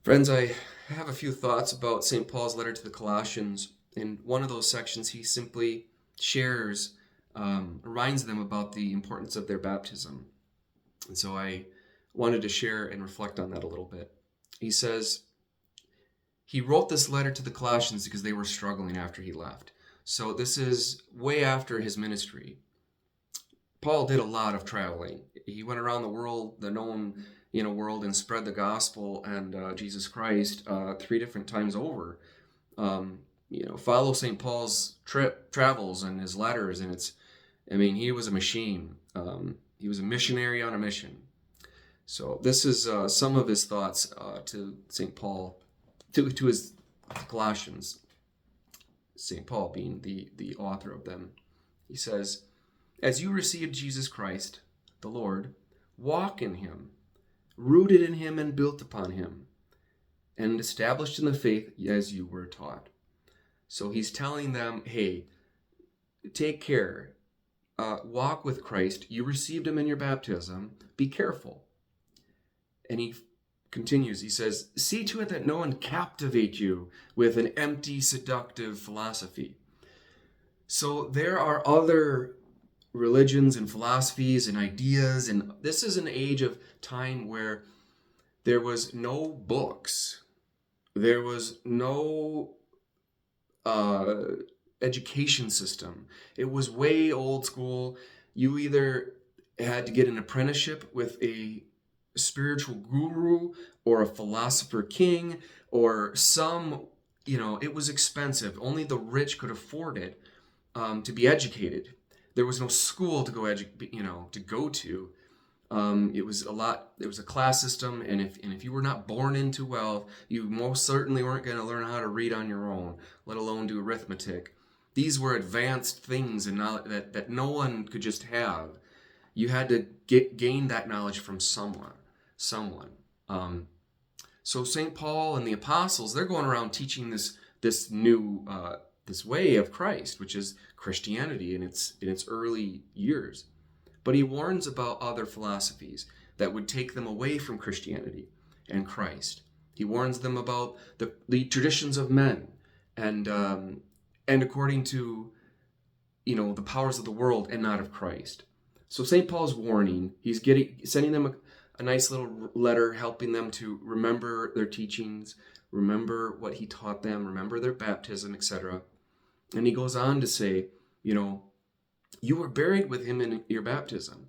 Friends, I have a few thoughts about St. Paul's letter to the Colossians. In one of those sections, he simply shares, reminds them about the importance of their baptism. And so I wanted to share and reflect on that a little bit. He says, he wrote this letter to the Colossians because they were struggling after he left. So this is way after his ministry. Paul did a lot of traveling. He went around the world, the known world, and spread the gospel and Jesus Christ 3 different times over. Follow St. Paul's travels and his letters, and he was a machine. He was a missionary on a mission. So this is some of his thoughts to St. Paul, to his Colossians, St. Paul being the author of them. He says, "As you received Jesus Christ, the Lord, walk in him, rooted in him and built upon him, and established in the faith as you were taught." So he's telling them, hey, take care. Walk with Christ. You received him in your baptism. Be careful. And he continues, he says, "See to it that no one captivate you with an empty, seductive philosophy." So there are other religions and philosophies and ideas, and this is an age of time where there was no books, there was no education system. It was way old school. You either had to get an apprenticeship with a spiritual guru or a philosopher king or some, it was expensive. Only the rich could afford it to be educated. There was no school to go to go to. It was a class system, and if you were not born into wealth, you most certainly weren't going to learn how to read on your own, let alone do arithmetic. These were advanced things and knowledge that no one could just have. You had to gain that knowledge from someone. So St. Paul and the apostles, they're going around teaching this new this way of Christ, which is Christianity in its early years. But he warns about other philosophies that would take them away from Christianity and Christ. He warns them about the traditions of men and according to the powers of the world and not of Christ. So St. Paul's warning, he's sending them a nice little letter, helping them to remember their teachings, remember what he taught them, remember their baptism, etc. And he goes on to say, you were buried with him in your baptism,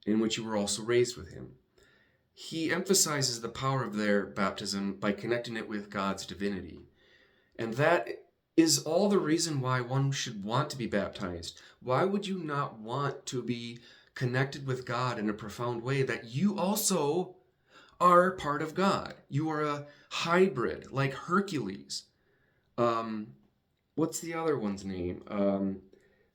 in which you were also raised with him. He emphasizes the power of their baptism by connecting it with God's divinity. And that is all the reason why one should want to be baptized. Why would you not want to be connected with God in a profound way that you also are part of God? You are a hybrid, like Hercules. What's the other one's name?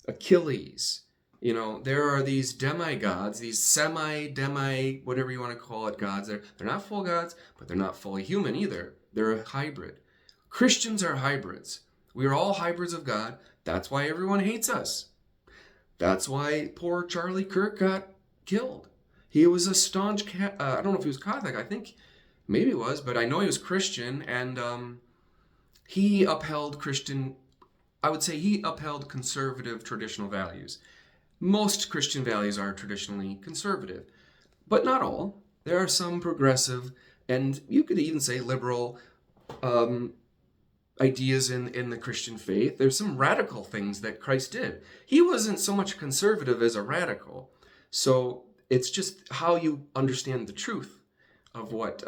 Achilles. There are these demigods, these demi, whatever you want to call it, gods. They're not full gods, but they're not fully human either. They're a hybrid. Christians are hybrids. We are all hybrids of God. That's why everyone hates us. That's why poor Charlie Kirk got killed. He was a staunch, I don't know if he was Catholic. I think maybe he was, but I know he was Christian, and he upheld conservative traditional values. Most Christian values are traditionally conservative, but not all. There are some progressive, and you could even say liberal ideas in the Christian faith. There's some radical things that Christ did. He wasn't so much conservative as a radical. So it's just how you understand the truth of what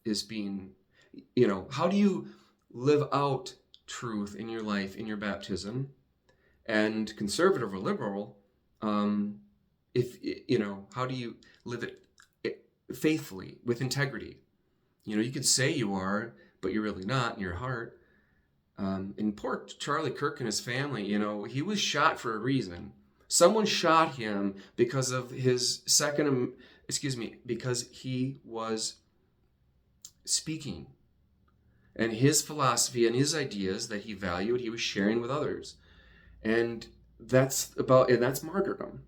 is being, how do you live out truth in your life, in your baptism? And conservative or liberal, how do you live it faithfully, with integrity? You could say you are, but you're really not in your heart. And poor Charlie Kirk and his family, he was shot for a reason. Someone shot him because of because he was speaking. And his philosophy and his ideas that he valued, he was sharing with others. And that's martyrdom.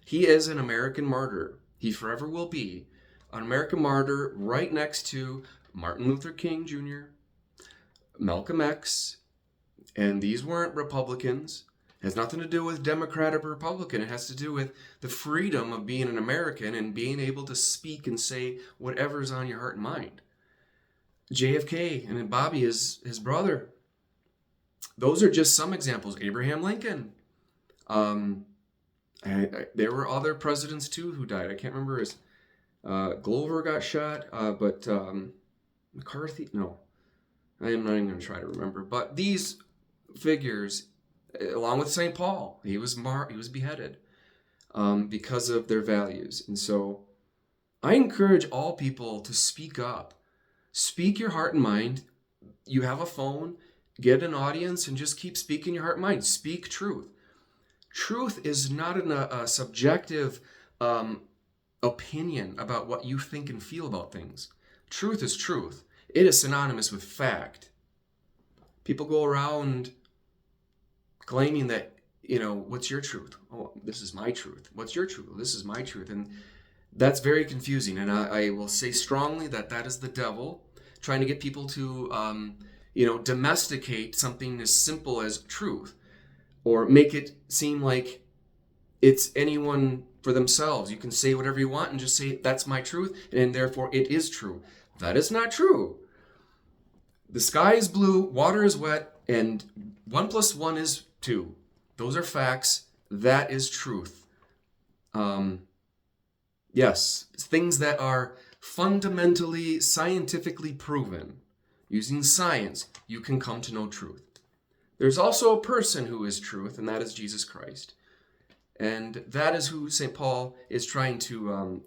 He is an American martyr. He forever will be an American martyr, right next to Martin Luther King Jr., Malcolm X, and these weren't Republicans. It has nothing to do with Democrat or Republican. It has to do with the freedom of being an American and being able to speak and say whatever's on your heart and mind. JFK and Bobby, his brother. Those are just some examples. Abraham Lincoln. There were other presidents too who died. I can't remember his. Glover got shot, but McCarthy. No, I am not even going to try to remember. But these figures, along with St. Paul, he was beheaded because of their values. And so, I encourage all people to speak up, speak your heart and mind. You have a phone. Get an audience and just keep speaking your heart and mind. Speak truth. Truth is not a subjective opinion about what you think and feel about things. Truth is truth. It is synonymous with fact. People go around claiming that, what's your truth? Oh, this is my truth. What's your truth? This is my truth. And that's very confusing. And I will say strongly that is the devil trying to get people to domesticate something as simple as truth, or make it seem like it's anyone for themselves. You can say whatever you want and just say, that's my truth, and therefore it is true. That is not true. The sky is blue, water is wet, and 1 + 1 is 2. Those are facts. That is truth. Yes, things that are fundamentally, scientifically proven. Using science, you can come to know truth. There's also a person who is truth, and that is Jesus Christ. And that is who St. Paul is trying to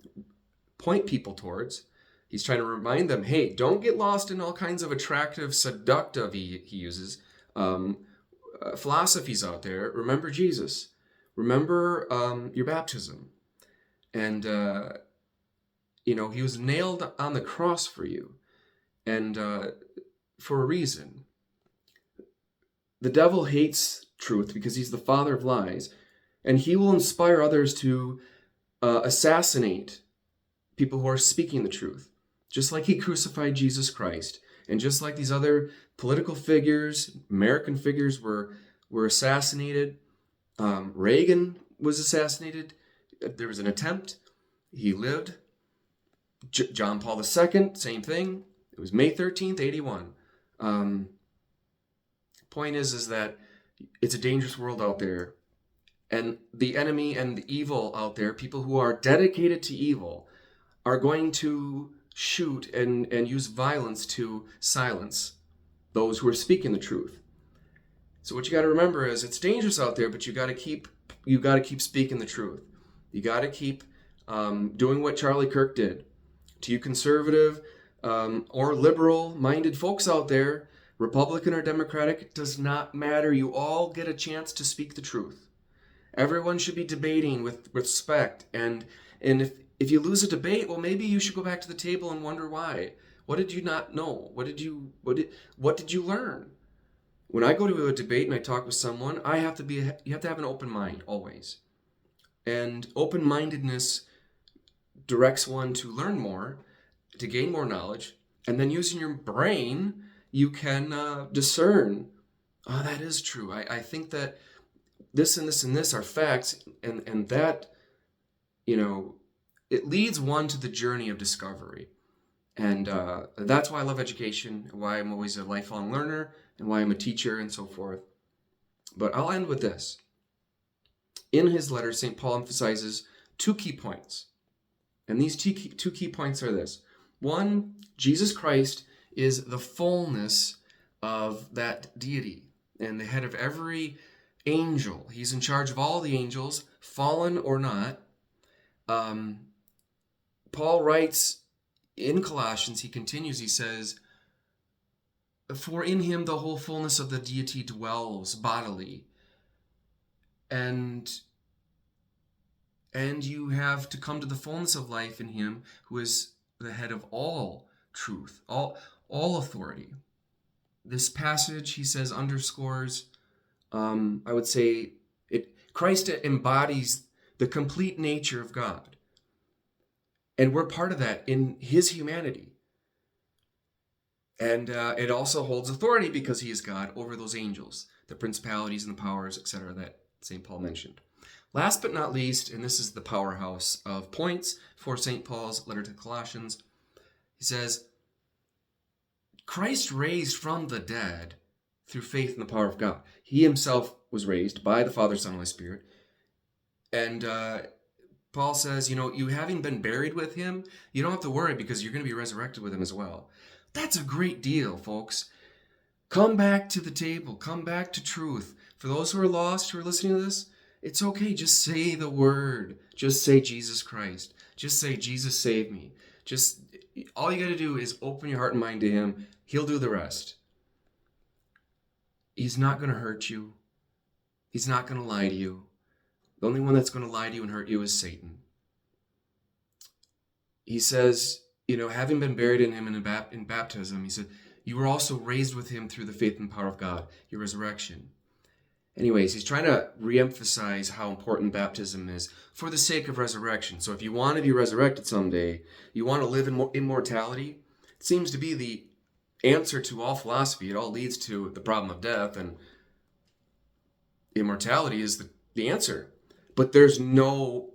point people towards. He's trying to remind them, hey, don't get lost in all kinds of attractive, seductive, he uses, philosophies out there. Remember Jesus. Remember your baptism. And, he was nailed on the cross for you. And for a reason. The devil hates truth because he's the father of lies, and he will inspire others to assassinate people who are speaking the truth, just like he crucified Jesus Christ, and just like these other political figures, American figures were assassinated. Reagan was assassinated. There was an attempt. He lived. John Paul II, same thing. It was May 13th, 81. Point is that it's a dangerous world out there. And the enemy and the evil out there, people who are dedicated to evil, are going to shoot and use violence to silence those who are speaking the truth. So what you got to remember is it's dangerous out there, but you got to keep speaking the truth. You got to keep doing what Charlie Kirk did. To you conservative or liberal-minded folks out there, Republican or Democratic, it does not matter. You all get a chance to speak the truth. Everyone should be debating with respect. And if you lose a debate, well, maybe you should go back to the table and wonder why. What did you not know? What did you learn? When I go to a debate and I talk with someone, you have to have an open mind always. And open-mindedness directs one to learn more, to gain more knowledge, and then using your brain, you can discern, that is true. I think that this and this and this are facts, and that, it leads one to the journey of discovery. And that's why I love education, why I'm always a lifelong learner, and why I'm a teacher and so forth. But I'll end with this. In his letter, St. Paul emphasizes 2 key points. And these 2 key points are this. 1, Jesus Christ is the fullness of that deity and the head of every angel. He's in charge of all the angels, fallen or not. Paul writes in Colossians, he continues, he says, for in him the whole fullness of the deity dwells bodily. And you have to come to the fullness of life in him who is the head of all truth, all authority. This passage, he says, underscores, I would say, Christ embodies the complete nature of God. And we're part of that in his humanity. And it also holds authority because he is God over those angels, the principalities and the powers, etc., that St. Paul mentioned. Last but not least, and this is the powerhouse of points for St. Paul's letter to the Colossians, he says, Christ raised from the dead through faith in the power of God. He himself was raised by the Father, Son, and Holy Spirit. And Paul says, you having been buried with him, you don't have to worry because you're going to be resurrected with him as well. That's a great deal, folks. Come back to the table. Come back to truth. For those who are lost, who are listening to this, it's okay. Just say the word. Just say Jesus Christ. Just say Jesus saved me. All you got to do is open your heart and mind to him. He'll do the rest. He's not going to hurt you. He's not going to lie to you. The only one that's going to lie to you and hurt you is Satan. He says, having been buried in him in baptism, he said, you were also raised with him through the faith and power of God, your resurrection. Anyways, he's trying to reemphasize how important baptism is for the sake of resurrection. So if you want to be resurrected someday, you want to live in immortality, it seems to be the answer to all philosophy. It all leads to the problem of death, and immortality is the answer. But there's no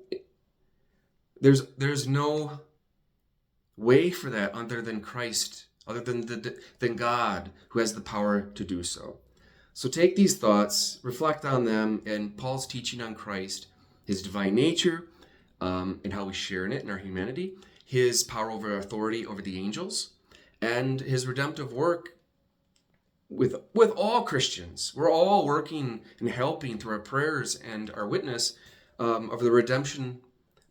way for that other than Christ, other than God, who has the power to do so. So take these thoughts, reflect on them, and Paul's teaching on Christ, his divine nature, and how we share in it in our humanity, his power over authority over the angels, and his redemptive work with all Christians. We're all working and helping through our prayers and our witness of the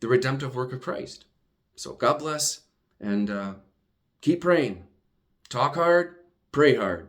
redemptive work of Christ. So God bless, and keep praying. Talk hard, pray hard.